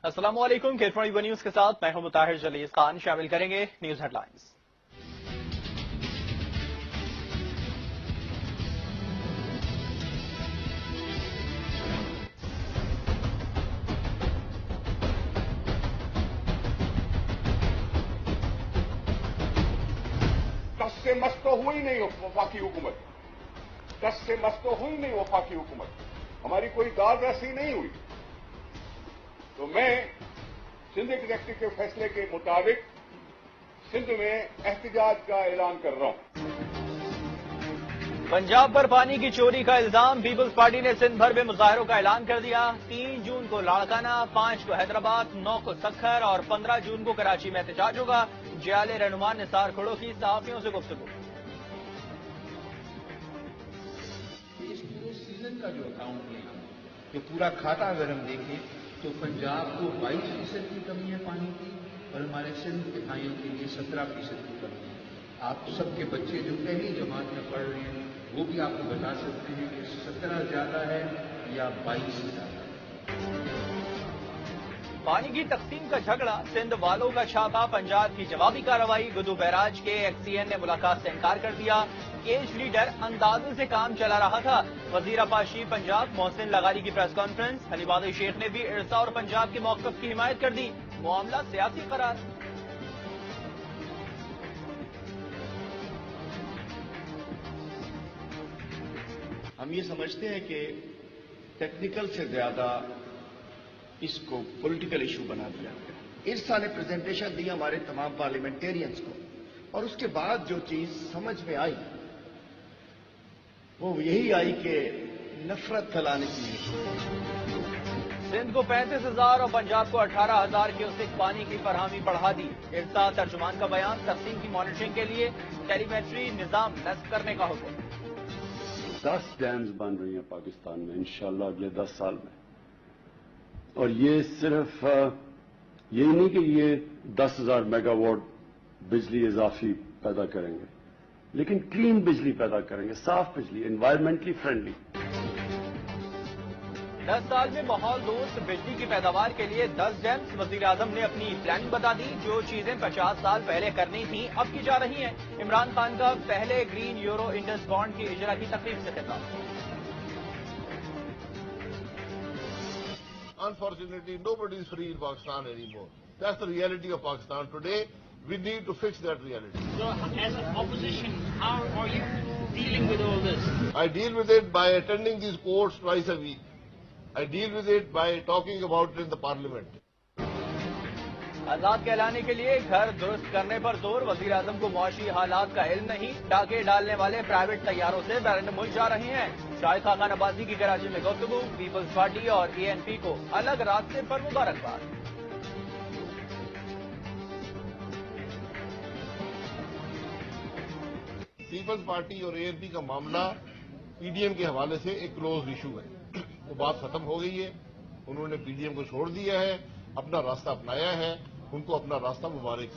السلام علیکم، K21 news کے ساتھ میں ہوں مطاہر جلیس خان. شامل کریں گے نیوز ہیڈ لائنز. دس سے مست تو ہوئی نہیں وفاقی حکومت، دس سے مست تو ہوئی نہیں وفاقی حکومت، ہماری کوئی داد ایسی نہیں ہوئی. تو میں سندھ ایگزیکٹو کے فیصلے کے مطابق سندھ میں احتجاج کا اعلان کر رہا ہوں. پنجاب پر پانی کی چوری کا الزام، پیپلز پارٹی نے سندھ بھر میں مظاہروں کا اعلان کر دیا. 3 جون کو لاڑکانہ، 5 کو حیدرآباد، 9 کو سکھر اور 15 جون کو کراچی میں احتجاج ہوگا. جیال رہنما نثار کھڑو کی صحافیوں سے گفتگو. اس پورے سیزن کا جو اکاؤنٹ لیں، جو پورا کھاتا اگر ہم دیکھیں تو پنجاب کو 22% کی کمی ہے پانی کی، اور ہمارے سندھ کے بھائیوں کے لیے 17% کی کمی ہے. آپ سب کے بچے جو پہلی جماعت میں پڑھ رہے ہیں وہ بھی آپ کو بتا سکتے ہیں کہ 17 زیادہ ہے یا 22 زیادہ ہے. پانی کی تقسیم کا جھگڑا، سندھ والوں کا چھاپا، پنجاب کی جوابی کارروائی. گدو بیراج کے ایکس سی این نے ملاقات سے انکار کر دیا. ایج لیڈر اندازے سے کام چلا رہا تھا. وزیر آباشی پنجاب محسن لغاری کی پریس کانفرنس. حلیماد شیخ نے بھی ارسا اور پنجاب کے موقف کی حمایت کر دی. معاملہ سیاسی قرار. ہم یہ سمجھتے ہیں کہ ٹیکنیکل سے زیادہ اس کو پولیٹیکل ایشو بنا دیا گیا. ارسا نے پریزنٹیشن دی ہمارے تمام پارلیمنٹیرینز کو، اور اس کے بعد جو چیز سمجھ میں آئی وہ یہی آئی کہ نفرت پھیلانے کی ہے. سندھ کو 35,000 اور پنجاب کو 18,000 کیوسک پانی کی فراہمی بڑھا دی. ارسا ترجمان کا بیان، تقسیم کی مانیٹرنگ کے لیے ٹیلی میٹری نظام نصب کرنے کا حکم. 10 ڈیمز بن رہی ہیں پاکستان میں انشاءاللہ اگلے 10 سال میں، اور یہ صرف یہی نہیں کہ یہ 10,000 میگا واٹ بجلی اضافی پیدا کریں گے، لیکن کلین بجلی پیدا کریں گے، صاف بجلی، انوائرمنٹلی فرینڈلی. 10 سال میں ماحول دوست بجلی کی پیداوار کے لیے 10 ڈیمز. وزیر اعظم نے اپنی پلاننگ بتا دی. جو چیزیں 50 سال پہلے کرنی تھیں اب کی جا رہی ہیں. عمران خان کا پہلے گرین یورو انڈس بانڈ کی اجرا کی تقریب سے خطاب. Unfortunately, nobody is free in Pakistan anymore. That's the reality of Pakistan today. We need to fix that reality. So, as an opposition, how are you dealing with all this? I deal with it by attending these courts twice a week. I deal with it by talking about it in the parliament. آزاد کہلانے کے لیے گھر درست کرنے پر زور. وزیر اعظم کو معاشی حالات کا علم نہیں. ڈاکے ڈالنے والے پرائیویٹ طیاروں سے بیرون ملک جا رہے ہیں. شاہد خاقان عباسی کی کراچی میں گفتگو. پیپلز پارٹی اور ANP کو الگ راستے پر مبارکباد. پیپلز پارٹی اور ANP کا معاملہ PDM کے حوالے سے ایک کلوز ایشو ہے. وہ بات ختم ہو گئی ہے. انہوں نے PDM کو چھوڑ دیا ہے، اپنا راستہ اپنایا ہے. ان کو اپنا راستہ مبارک.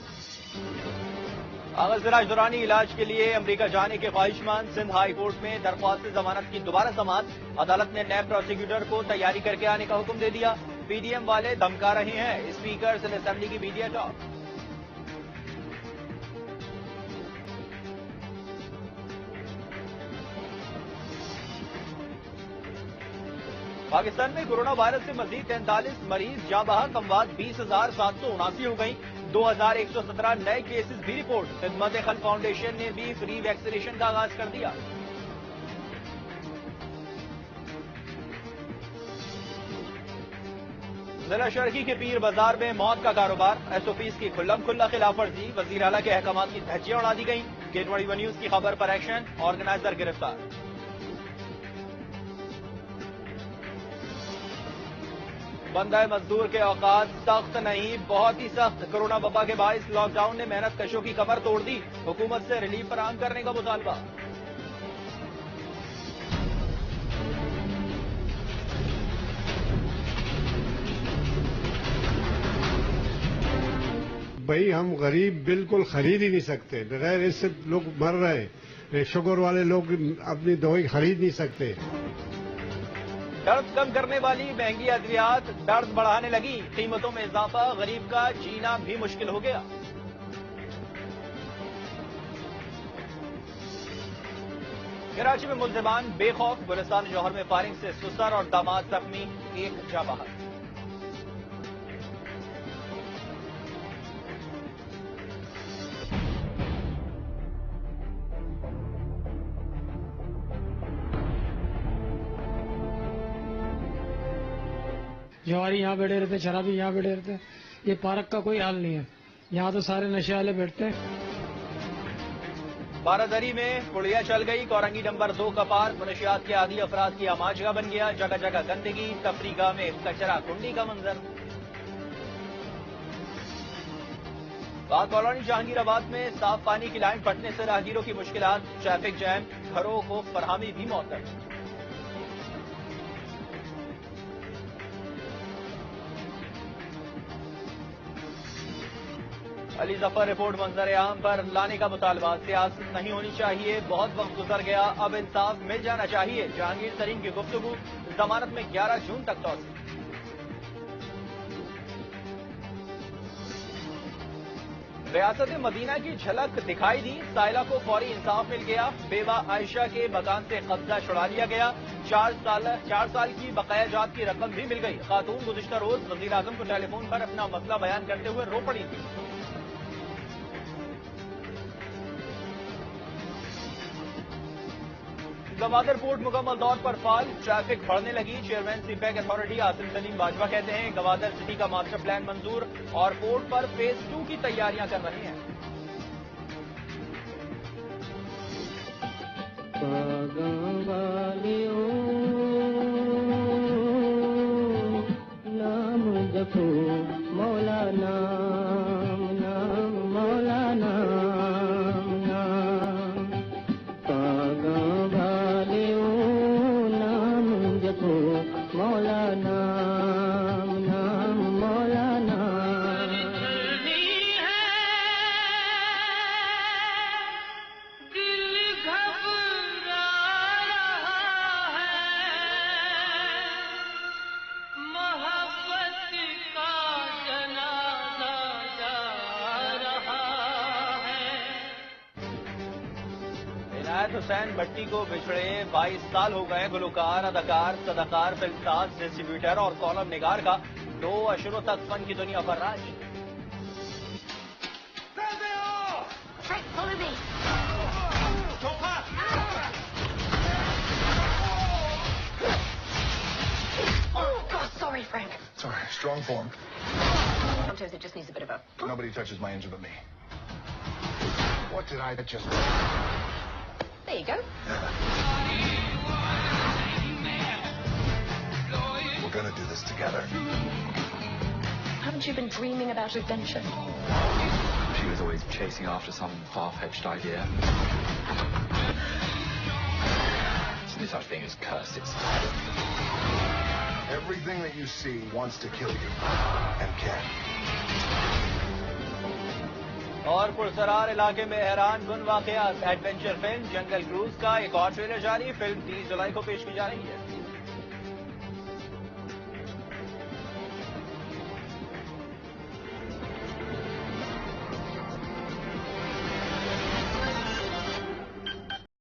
کاغذ راج دورانی علاج کے لیے امریکہ جانے کے خواہشمند. سندھ ہائی کورٹ میں درخواست ضمانت کی دوبارہ سماعت. عدالت نے نیب پروسیکیوٹر کو تیاری کر کے آنے کا حکم دے دیا. PDM والے دھمکا رہے ہیں. اسپیکر سندھ اسمبلی کی میڈیا ٹاک. پاکستان میں کورونا وائرس سے مزید 43 مریض جاں بحق. اموات 20,779 ہو گئی. 2,117 نئے کیسز بھی رپورٹ. خدمت خلق فاؤنڈیشن نے بھی فری ویکسینیشن کا آغاز کر دیا. ضلع شرقی کے پیر بازار میں موت کا کاروبار. SOPs کی کھلم کھلا خلاف ورزی. وزیر اعلیٰ کے احکامات کی دھجیاں اڑا دی گئیں. K21 نیوز کی خبر پر ایکشن. آرگنائزر گرفتار. بندہ مزدور کے اوقات سخت نہیں، بہت ہی سخت. کورونا وبا کے باعث لاک ڈاؤن نے محنت کشوں کی کمر توڑ دی. حکومت سے ریلیف فراہم کرنے کا مطالبہ. بھائی ہم غریب بالکل خرید ہی نہیں سکتے، بغیر اس سے لوگ مر رہے. شوگر والے لوگ اپنی دوائی خرید نہیں سکتے. درد کم کرنے والی مہنگی ادویات درد بڑھانے لگی، قیمتوں میں اضافہ غریب کا جینا بھی مشکل ہو گیا۔ کراچی میں ملزمان بے خوف، گلستان جوہر میں فائرنگ سے سسر اور داماد زخمی، ایک جاں بحق۔ جواری یہاں بیٹھے رہتے، شرابی یہاں بیٹھے رہتے، یہ پارک کا کوئی حال نہیں ہے، یہاں تو سارے نشے والے بیٹھتے ہیں۔ بارادری میں پڑیا چل گئی، کورنگی نمبر 2 کا پارک منشیات کے عادی افراد کی آماجگاہ بن گیا، جگہ جگہ گندگی، تفریح گاہ میں کچرا کنڈی کا منظر۔ پاک کالونی جہانگیر آباد میں صاف پانی کی لائن پھٹنے سے راہگیروں کی مشکلات، ٹریفک جیم، گھروں کو فراہمی بھی معطل۔ علی ظفر رپورٹ منظر عام پر لانے کا مطالبہ، سیاست نہیں ہونی چاہیے، بہت وقت گزر گیا، اب انصاف مل جانا چاہیے، جہانگیر ترین کی گفتگو، ضمانت میں 11 جون تک توسیع۔ ریاست مدینہ کی جھلک دکھائی دی، سائلہ کو فوری انصاف مل گیا، بیوہ عائشہ کے مکان سے قبضہ چھڑا لیا گیا، 4 سال کی بقایا جات کی رقم بھی مل گئی، خاتون گزشتہ روز وزیر اعظم کو ٹیلی فون پر اپنا مسئلہ بیان کرتے ہوئے رو پڑی تھی۔ گوادر پورٹ مکمل طور پر فعال، ٹریفک بڑھنے لگی، chairman CPEC authority Asim Saleem Bajwa کہتے ہیں گوادر سٹی کا ماسٹر پلان منظور اور پورٹ پر فیز 2 کی تیاریاں کر رہے ہیں۔ عنایت حسین بھٹی کو بچھڑے 22 سال ہو گئے، گلوکار، اداکار، صداکار، فلم ساز، ڈسٹریبیوٹر اور کالم نگار کا 2 اشروں تک فن کی دنیا پر راج۔ Sorry, Frank. Sorry, strong form. Sometimes it just needs a bit of a... Nobody touches my engine but me. What did I just... There you go. We're gonna do this together. Haven't you been dreaming about adventure? She was always chasing after some far-fetched idea. There's no such thing as curse, it's... Everything that you see wants to kill you. And can. اور پرسرار علاقے میں حیران کن واقعات، adventure film جنگل cruise کا ایک اور ٹریلر جاری، فلم 30 جولائی کو پیش کی جا رہی ہے۔